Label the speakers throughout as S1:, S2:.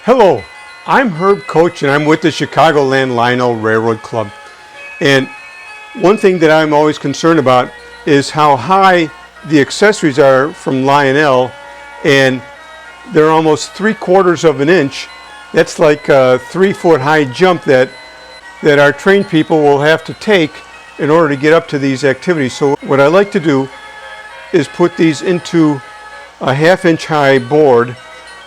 S1: Hello, I'm Herb Coach and I'm with the Chicagoland Lionel Railroad Club. And one thing that I'm always concerned about is how high the accessories are from Lionel, and they're almost 3/4 of an inch. That's like a 3-foot high jump that our trained people will have to take in order to get up to these activities. So what I like to do is put these into a 1/2 inch high board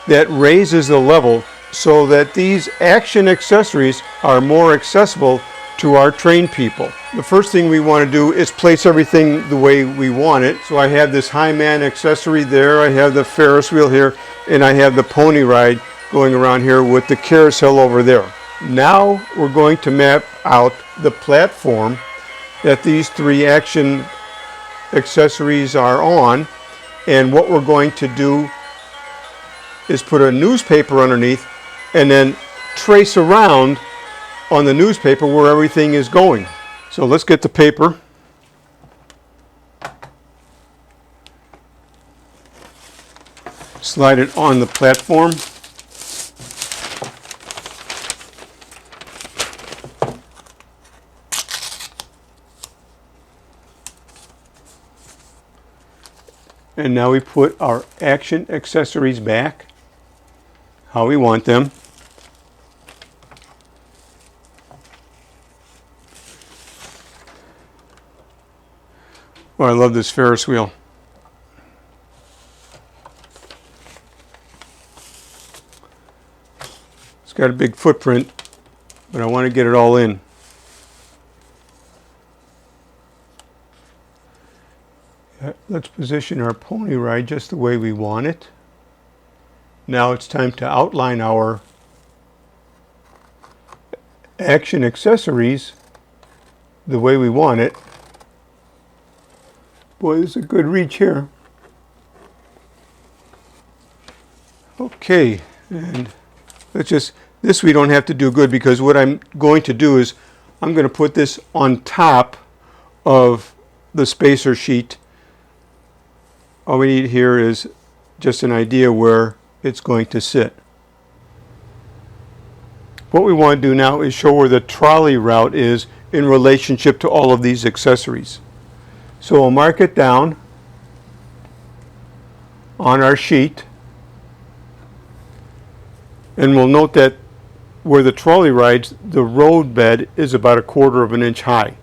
S1: that raises the level so that these action accessories are more accessible to our trained people. The first thing we want to do is place everything the way we want it. So I have this high man accessory there, I have the Ferris wheel here, and I have the pony ride going around here with the carousel over there. Now we're going to map out the platform that these three action accessories are on, and what we're going to do is put a newspaper underneath and then trace around on the newspaper where everything is going. So let's get the paper. Slide it on the platform. And now we put our action accessories back how we want them. Oh, I love this Ferris wheel. It's got a big footprint, but I want to get it all in. Let's position our pony ride just the way we want it. Now it's time to outline our action accessories the way we want it. Boy, there's a good reach here. Okay, and this we don't have to do good, because what I'm going to do is I'm going to put this on top of the spacer sheet. All we need here is just an idea where it's going to sit. What we want to do now is show where the trolley route is in relationship to all of these accessories. So we'll mark it down on our sheet, and we'll note that where the trolley rides, the road bed is about 1/4 of an inch high.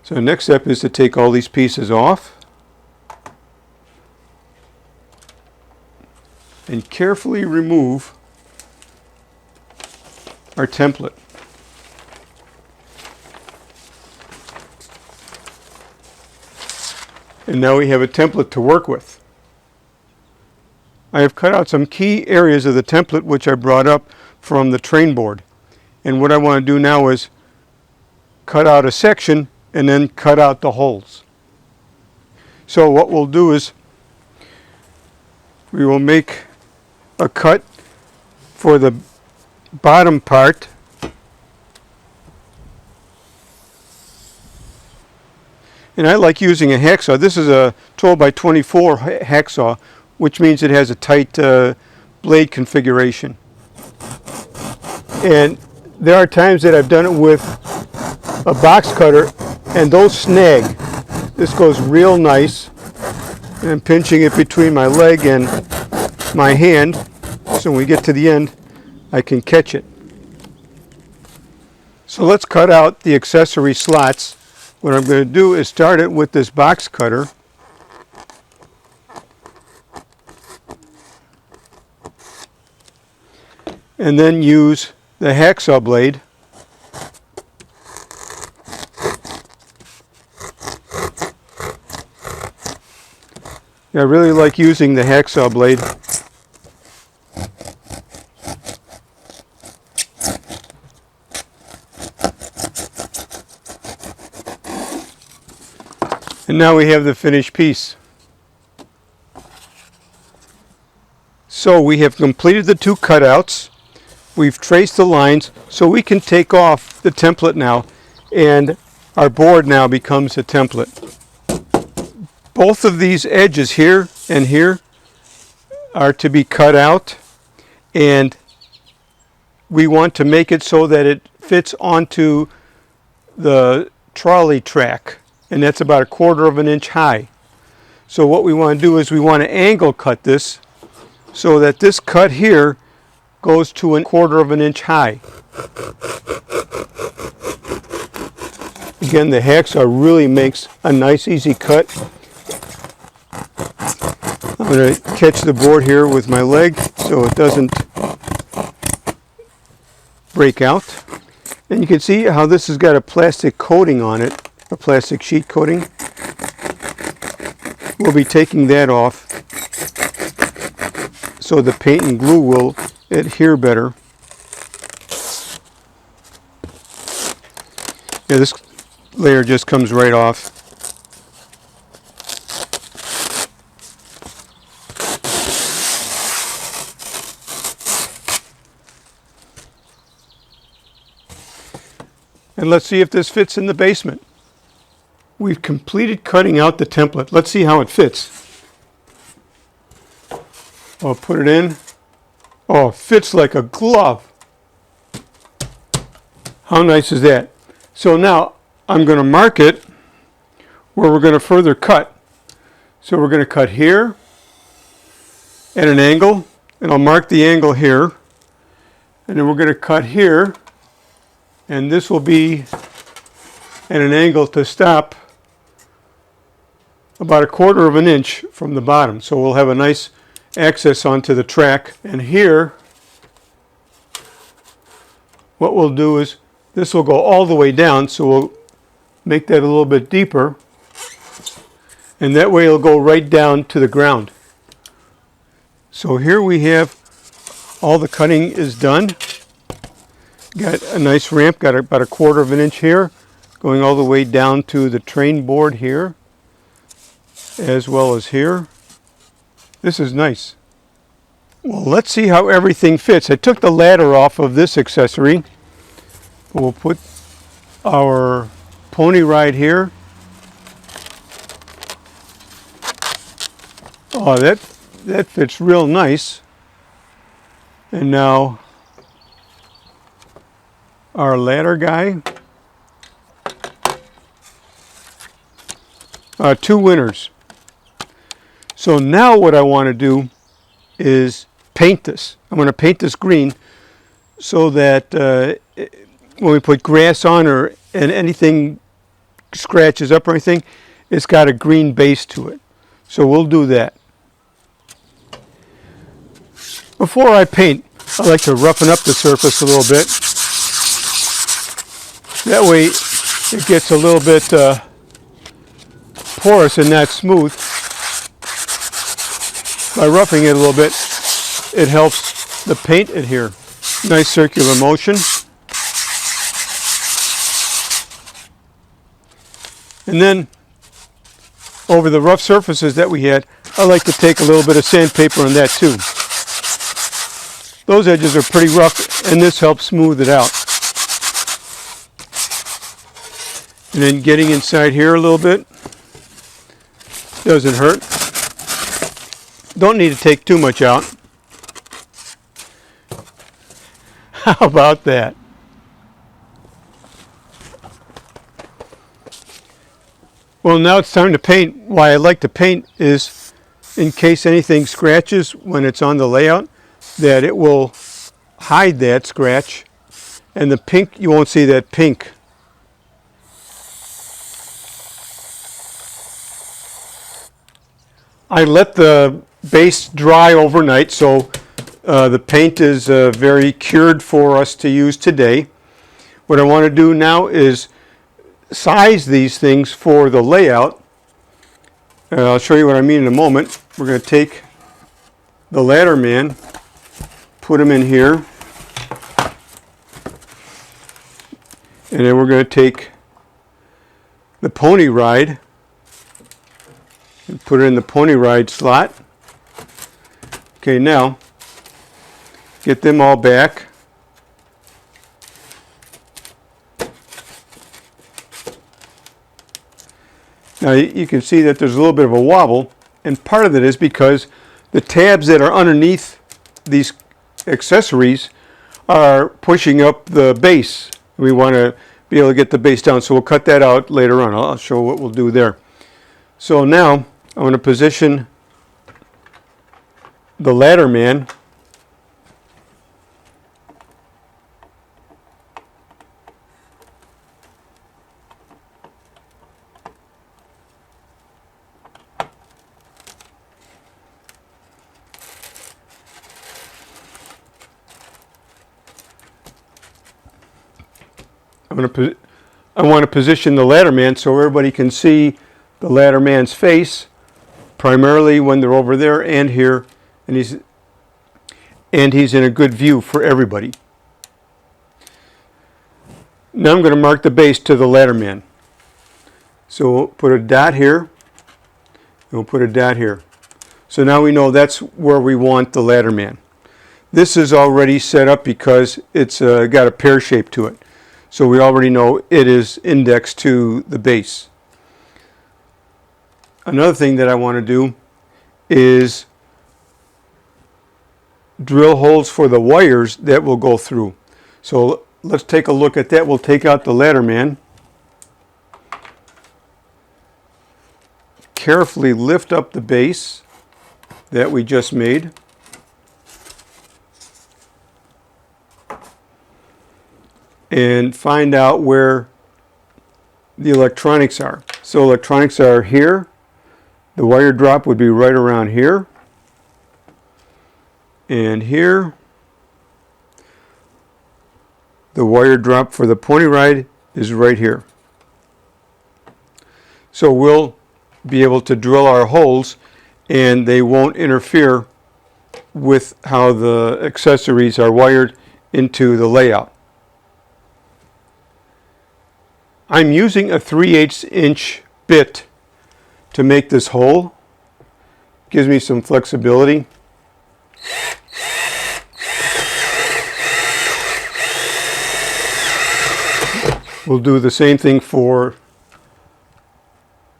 S1: So the next step is to take all these pieces off and carefully remove our template. And now we have a template to work with. I have cut out some key areas of the template which I brought up from the train board. And what I want to do now is cut out a section and then cut out the holes. So what we'll do is we will make a cut for the bottom part, and I like using a hacksaw. This is a 12 by 24 hacksaw, which means it has a tight blade configuration. And there are times that I've done it with a box cutter and those snag. This goes real nice, and I'm pinching it between my leg and my hand, so when we get to the end I can catch it. So let's cut out the accessory slots. What I'm going to do is start it with this box cutter, and then use the hacksaw blade I really like using the hacksaw blade. And now we have the finished piece. So we have completed the two cutouts. We've traced the lines, so we can take off the template now, and our board now becomes a template. Both of these edges here and here are to be cut out and we want to make it so that it fits onto the trolley track, and that's about 1/4 of an inch high. So what we want to do is we want to angle cut this so that this cut here goes to 1/4 of an inch high. Again, the hacksaw really makes a nice easy cut. I'm going to catch the board here with my leg so it doesn't break out. And you can see how this has got a plastic coating on it, a plastic sheet coating. We'll be taking that off so the paint and glue will adhere better. Yeah, this layer just comes right off. And let's see if this fits in the basement. We've completed cutting out the template. Let's see how it fits. I'll put it in. Oh, it fits like a glove. How nice is that? So now I'm going to mark it where we're going to further cut. So we're going to cut here at an angle, and I'll mark the angle here. And then we're going to cut here, and this will be at an angle to stop about 1/4 of an inch from the bottom. So we'll have a nice access onto the track. And here, what we'll do is this will go all the way down, so we'll make that a little bit deeper. And that way it'll go right down to the ground. So here we have all the cutting is done. Got a nice ramp, got about 1/4 of an inch here, going all the way down to the train board here, as well as here. This is nice. Well, let's see how everything fits. I took the ladder off of this accessory. We'll put our pony ride here. Oh, that fits real nice. And now our ladder guy. 2 winners. So now what I want to do is paint this. I'm going to paint this green so that when we put grass on and anything scratches up or anything, it's got a green base to it. So we'll do that. Before I paint, I like to roughen up the surface a little bit. That way it gets a little bit porous and not smooth. By roughing it a little bit, it helps the paint adhere. Nice circular motion. And then over the rough surfaces that we had, I like to take a little bit of sandpaper on that too. Those edges are pretty rough, and this helps smooth it out. And then getting inside here a little bit. Doesn't hurt. Don't need to take too much out. How about that? Well, now it's time to paint. Why I like to paint is in case anything scratches when it's on the layout, that it will hide that scratch, and the pink, you won't see that pink. I let the base dry overnight, so the paint is very cured for us to use today. What I want to do now is size these things for the layout. I'll show you what I mean in a moment. We're going to take the ladder man, put him in here, and then we're going to take the pony ride and put it in the pony ride slot. Okay, now get them all back. Now you can see that there's a little bit of a wobble, and part of it is because the tabs that are underneath these accessories are pushing up the base. We want to be able to get the base down, so we'll cut that out later on. I'll show what we'll do there. So now I want to position the ladder man I want to position the ladder man so everybody can see the ladder man's face, primarily when they're over there and here, and he's in a good view for everybody. Now I'm going to mark the base to the ladder man. So we'll put a dot here, and we'll put a dot here. So now we know that's where we want the ladder man. This is already set up because it's got a pear shape to it. So we already know it is indexed to the base. Another thing that I want to do is drill holes for the wires that will go through. So let's take a look at that. We'll take out the ladder man. Carefully lift up the base that we just made. And find out where the electronics are. So electronics are here. The wire drop would be right around here. And here. The wire drop for the pony ride is right here. So we'll be able to drill our holes and they won't interfere with how the accessories are wired into the layout. I'm using a 3/8 inch bit to make this hole. Gives me some flexibility. We'll do the same thing for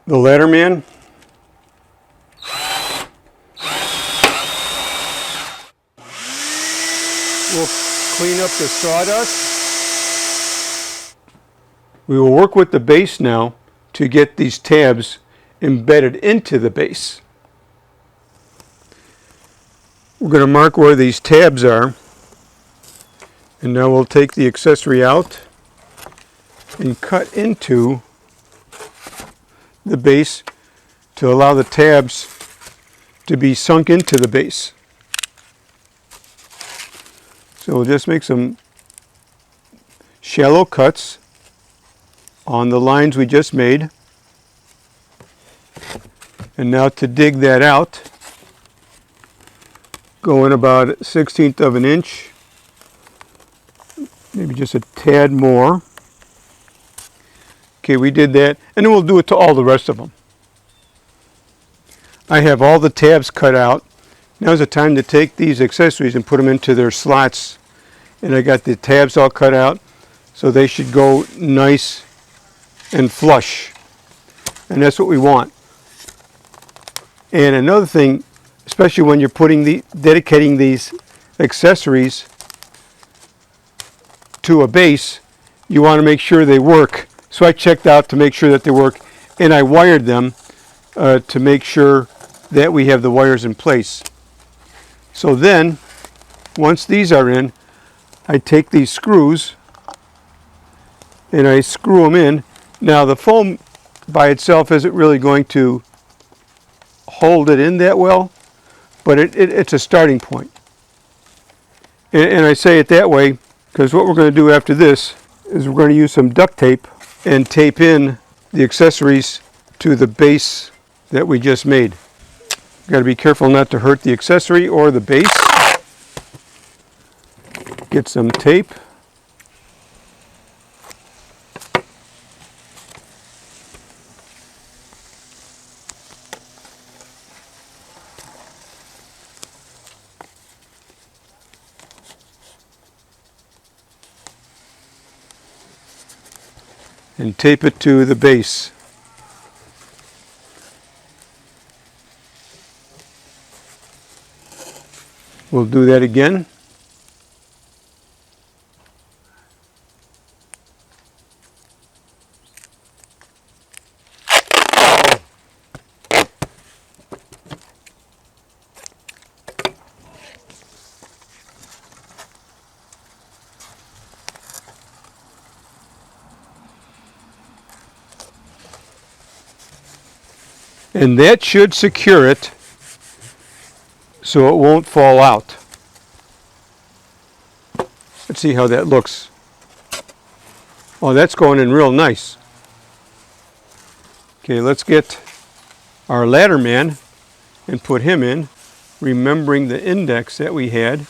S1: the ladder man. We'll clean up the sawdust. We will work with the base now to get these tabs embedded into the base. We're going to mark where these tabs are, and now we'll take the accessory out and cut into the base to allow the tabs to be sunk into the base. So we'll just make some shallow cuts on the lines we just made. And now to dig that out, go in about 1/16 of an inch, maybe just a tad more. Okay, we did that, and then we'll do it to all the rest of them. I have all the tabs cut out. Now's the time to take these accessories and put them into their slots. And I got the tabs all cut out, so they should go nice and flush, and that's what we want. And another thing, especially when you're dedicating these accessories to a base, you want to make sure they work. So I checked out to make sure that they work, and I wired them to make sure that we have the wires in place. So then, once these are in, I take these screws and I screw them in. Now the foam by itself isn't really going to hold it in that well, but it's a starting point. And I say it that way because what we're going to do after this is we're going to use some duct tape and tape in the accessories to the base that we just made. Got to be careful not to hurt the accessory or the base. Get some tape. And tape it to the base. We'll do that again. And that should secure it so it won't fall out. Let's see how that looks. Oh, that's going in real nice. Okay, let's get our ladder man and put him in, remembering the index that we had.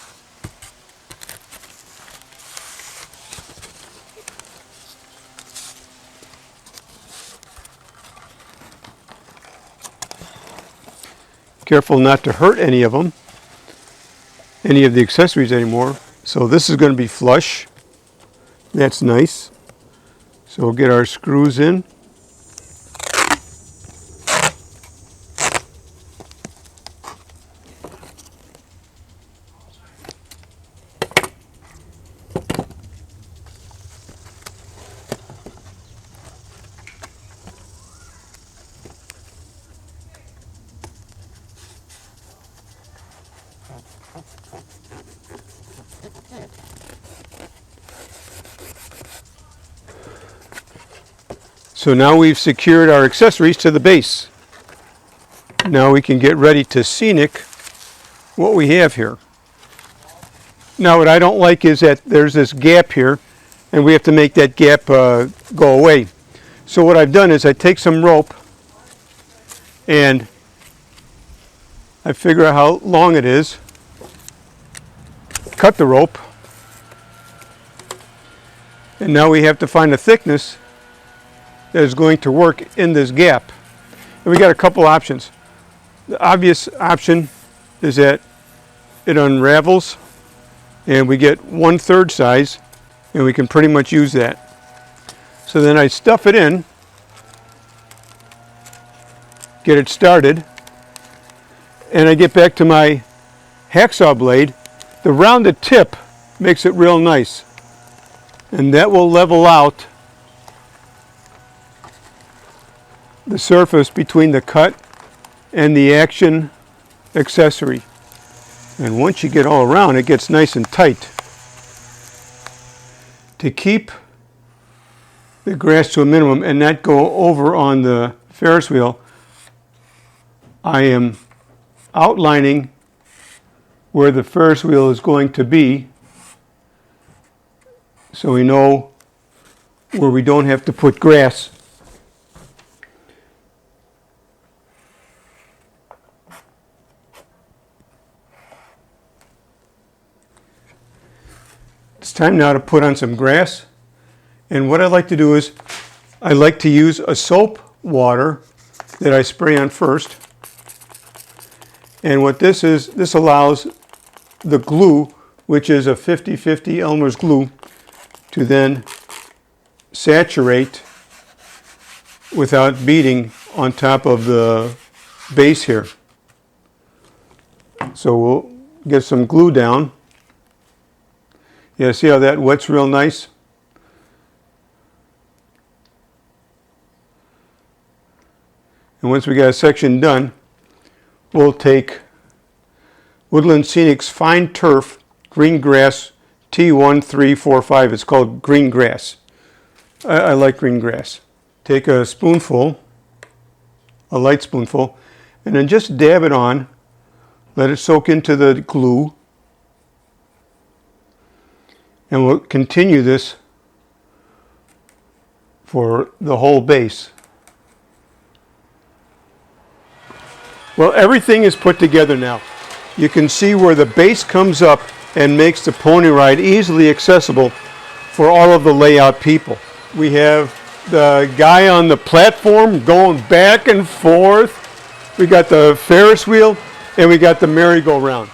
S1: Careful not to hurt any of them, any of the accessories anymore. So this is going to be flush. That's nice. So we'll get our screws in. So now we've secured our accessories to the base. Now we can get ready to scenic what we have here. Now what I don't like is that there's this gap here and we have to make that gap go away. So what I've done is I take some rope and I figure out how long it is, cut the rope, and now we have to find a thickness that is going to work in this gap. And we got a couple options. The obvious option is that it unravels and we get 1/3 size and we can pretty much use that. So then I stuff it in, get it started, and I get back to my hacksaw blade. The rounded tip makes it real nice, and that will level out the surface between the cut and the Action accessory. And once you get all around, it gets nice and tight. To keep the grass to a minimum and not go over on the Ferris wheel, I am outlining where the Ferris wheel is going to be so we know where we don't have to put grass. It's time now to put on some grass, and what I like to do is I like to use a soap water that I spray on first, and what this is, this allows the glue, which is a 50/50 Elmer's glue, to then saturate without beading on top of the base here. So we'll get some glue down. Yeah, see how that wets real nice? And once we got a section done, we'll take Woodland Scenic's Fine Turf Green Grass T1345. It's called green grass. I like green grass. Take a spoonful, a light spoonful, and then just dab it on. Let it soak into the glue. And we'll continue this for the whole base. Well, everything is put together now. You can see where the base comes up and makes the pony ride easily accessible for all of the layout people. We have the guy on the platform going back and forth. We got the Ferris wheel and we got the merry-go-round.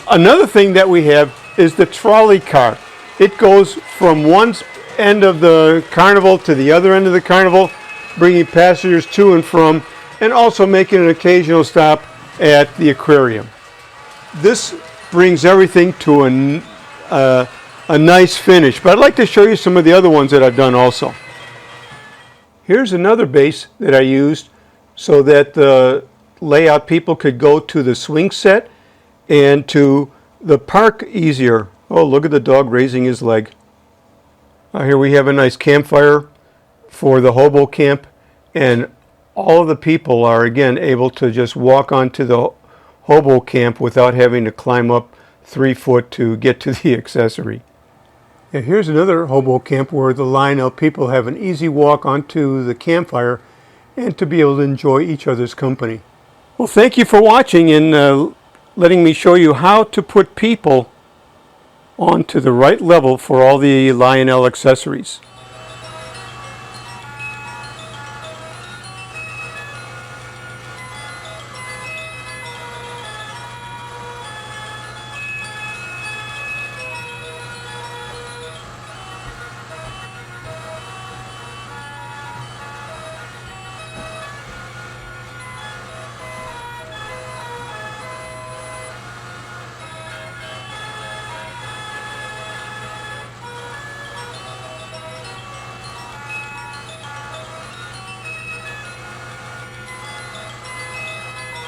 S1: Another thing that we have is the trolley car. It goes from one end of the carnival to the other end of the carnival, bringing passengers to and from, and also making an occasional stop at the aquarium. This brings everything to a nice finish, but I'd like to show you some of the other ones that I've done also. Here's another base that I used so that the layout people could go to the swing set and to the park easier. Oh, look at the dog raising his leg. Here we have a nice campfire for the hobo camp, and all of the people are again able to just walk onto the hobo camp without having to climb up 3 foot to get to the accessory. And here's another hobo camp where the Lionel people have an easy walk onto the campfire and to be able to enjoy each other's company. Well, thank you for watching and letting me show you how to put people onto the right level for all the Lionel accessories.